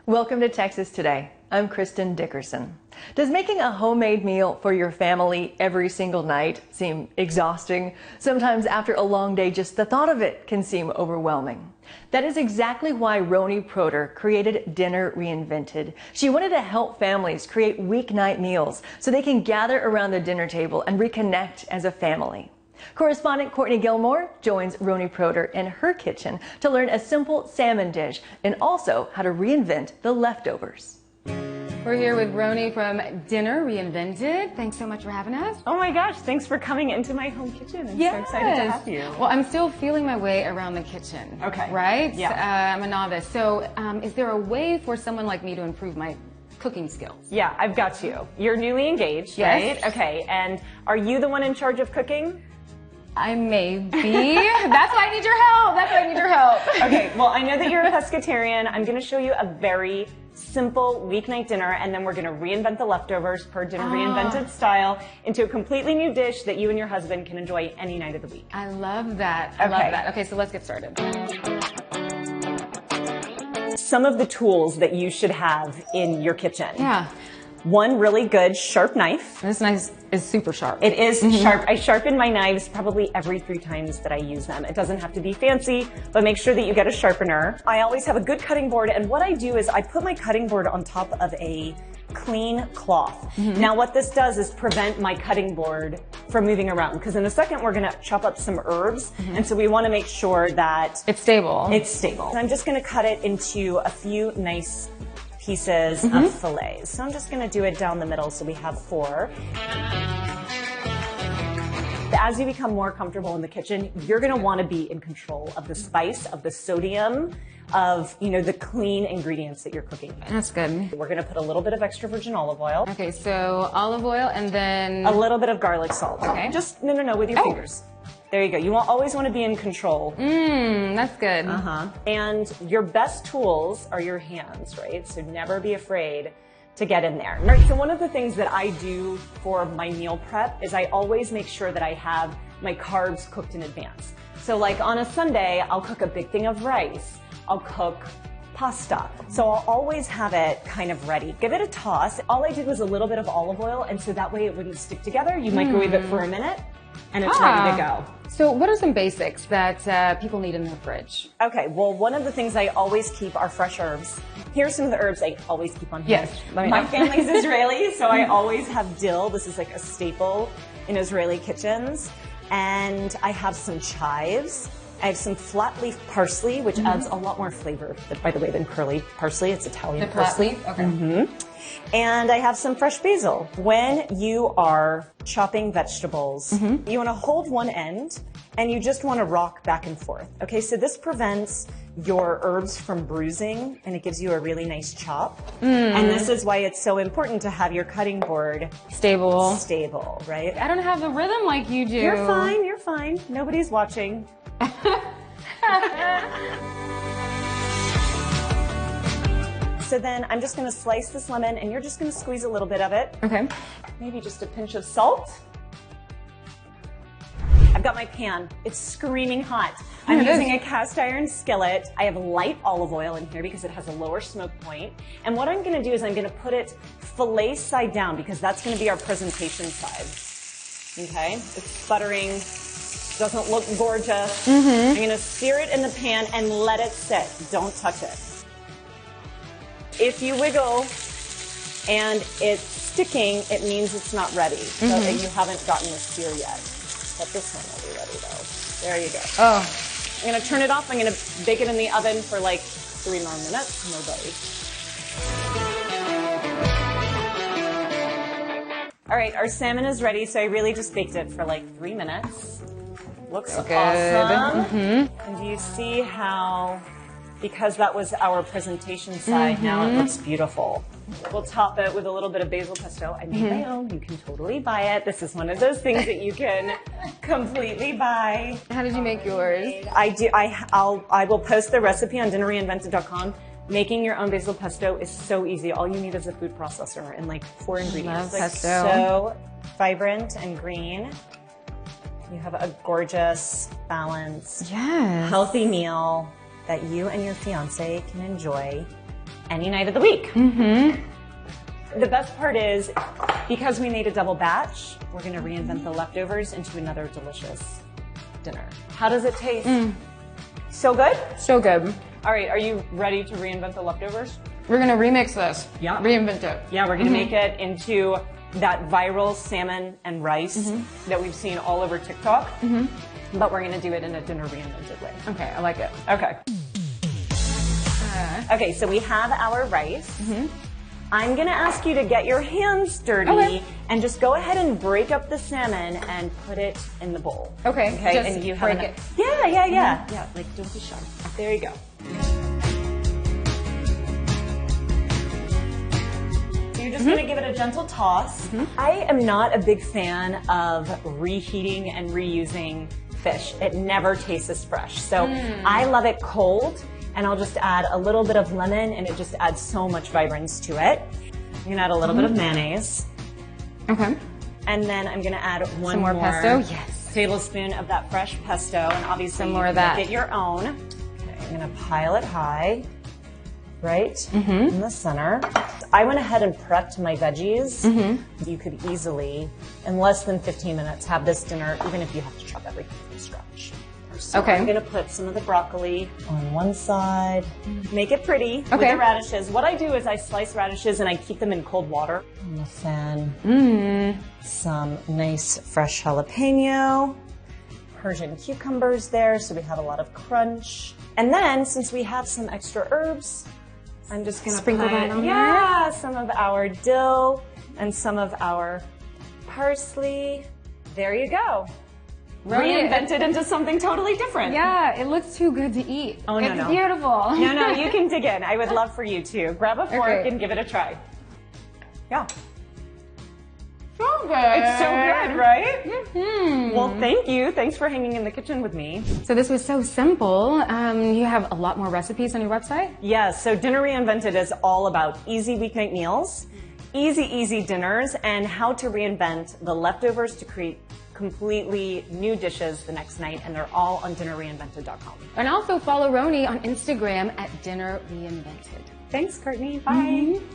Welcome to Texas Today. I'm Kristen Dickerson. Does making a homemade meal for your family every single night seem exhausting? Sometimes after a long day, just the thought of it can seem overwhelming. That is exactly why Roni Proter created Dinner Reinvented. She wanted to help families create weeknight meals so they can gather around the dinner table and reconnect as a family. Correspondent Courtney Gilmore joins Roni Proter in her kitchen to learn a simple salmon dish and also how to reinvent the leftovers. We're here with Roni from Dinner Reinvented. Thanks so much for having us. Oh my gosh, thanks for coming into my home kitchen. I'm so excited to have you. Well, I'm still feeling my way around the kitchen. Okay. Right? Yeah. I'm a novice. So is there a way for someone like me to improve my cooking skills? Yeah, I've got you. You're newly engaged, yes. Right? Okay, and are you the one in charge of cooking? I may be. That's why I need your help. That's why I need your help. Okay, well, I know that you're a pescatarian. I'm going to show you a very simple weeknight dinner, and then we're going to reinvent the leftovers per Dinner Reinvented style into a completely new dish that you and your husband can enjoy any night of the week. I love that. I love that. Okay, so let's get started. Some of the tools that you should have in your kitchen. Yeah. One really good sharp knife. This knife is super sharp. It is sharp. I sharpen my knives probably every 3 times that I use them. It doesn't have to be fancy, but make sure that you get a sharpener. I always have a good cutting board, and what I do is I put my cutting board on top of a clean cloth. Now what this does is prevent my cutting board from moving around, because in a second we're going to chop up some herbs, and so we want to make sure that it's stable. It's stable. So I'm just going to cut it into a few nice pieces of fillets. So I'm just going to do it down the middle so we have 4. As you become more comfortable in the kitchen, you're going to want to be in control of the spice, of the sodium, of, you know, the clean ingredients that you're cooking. That's good. We're going to put a little bit of extra virgin olive oil. Okay, so olive oil and then a little bit of garlic salt. Okay. Just, no, with your fingers. There you go. You always want to be in control. That's good. And your best tools are your hands, right? So never be afraid to get in there. Right, so one of the things that I do for my meal prep is I always make sure that I have my carbs cooked in advance. So like on a Sunday, I'll cook a big thing of rice. I'll cook pasta. So I'll always have it kind of ready. Give it a toss. All I did was a little bit of olive oil, and so that way it wouldn't stick together. You microwave it for a minute, and it's ready to go. So what are some basics that people need in their fridge? Okay, well, one of the things I always keep are fresh herbs. Here's some of the herbs I always keep on hand. Yes, My family's Israeli, so I always have dill. This is like a staple in Israeli kitchens. And I have some chives. I have some flat leaf parsley, which adds a lot more flavor, by the way, than curly parsley. It's Italian parsley. Flat leaf? Okay. And I have some fresh basil. When you are chopping vegetables, you want to hold one end and you just want to rock back and forth. Okay, so this prevents your herbs from bruising and it gives you a really nice chop. And this is why it's so important to have your cutting board stable, right? I don't have the rhythm like you do. You're fine. Nobody's watching. So then I'm just going to slice this lemon, and you're just going to squeeze a little bit of it. Okay. Maybe just a pinch of salt. I've got my pan. It's screaming hot. I'm using a cast iron skillet. I have light olive oil in here because it has a lower smoke point. And what I'm going to do is I'm going to put it fillet side down because that's going to be our presentation side. Okay? It's sputtering. Doesn't look gorgeous. I'm going to sear it in the pan and let it sit. Don't touch it. If you wiggle and it's sticking, it means it's not ready. So that you haven't gotten the sear yet. But this one will be ready though. There you go. Oh. I'm going to turn it off. I'm going to bake it in the oven for like 3 more minutes. All right, our salmon is ready. So I really just baked it for like 3 minutes. Looks awesome. And do you see how, because that was our presentation side, now it looks beautiful. We'll top it with a little bit of basil pesto. I made my own. You can totally buy it. This is one of those things that you can completely buy. How did you make yours? I will post the recipe on dinnerreinvented.com. Making your own basil pesto is so easy. All you need is a food processor and like 4 ingredients. Love pesto. So vibrant and green. You have a gorgeous, balanced, healthy meal that you and your fiance can enjoy any night of the week. The best part is, because we made a double batch, we're gonna reinvent the leftovers into another delicious dinner. How does it taste? So good? So good. All right, are you ready to reinvent the leftovers? We're gonna remix this. Yeah. Reinvent it. Yeah, we're gonna make it into that viral salmon and rice that we've seen all over TikTok, but we're gonna do it in a dinner reinvented way. Okay, I like it. Okay. Okay, so we have our rice. I'm gonna ask you to get your hands dirty and just go ahead and break up the salmon and put it in the bowl. Okay, just and you break have it. Yeah, like don't be shy. There you go. So you're just gonna give it a gentle toss. I am not a big fan of reheating and reusing fish. It never tastes as fresh. So I love it cold. And I'll just add a little bit of lemon, and it just adds so much vibrance to it. I'm gonna add a little bit of mayonnaise. Okay. And then I'm gonna add one more pesto? Yes. tablespoon of that fresh pesto, and obviously Some more you of that. can get your own. Okay, I'm gonna pile it high, right in the center. I went ahead and prepped my veggies. You could easily, in less than 15 minutes, have this dinner, even if you have to chop everything from scratch. So I'm gonna put some of the broccoli on one side. Make it pretty with the radishes. What I do is I slice radishes and I keep them in cold water. On the fan. Some nice fresh jalapeno. Persian cucumbers there, so we have a lot of crunch. And then, since we have some extra herbs, I'm just gonna sprinkle put that on there. some of our dill and some of our parsley. There you go. Reinvented into something totally different. Yeah, it looks too good to eat. Oh, no, it's no. beautiful. No, you can dig in. I would love for you to. Grab a fork and give it a try. Yeah. So good. It's so good, right? Well, thank you. Thanks for hanging in the kitchen with me. So this was so simple. You have a lot more recipes on your website? Yes, so Dinner Reinvented is all about easy weeknight meals, easy dinners, and how to reinvent the leftovers to create completely new dishes the next night, and they're all on dinnerreinvented.com. And also follow Roni on Instagram at Dinner Reinvented. Thanks, Courtney. Bye.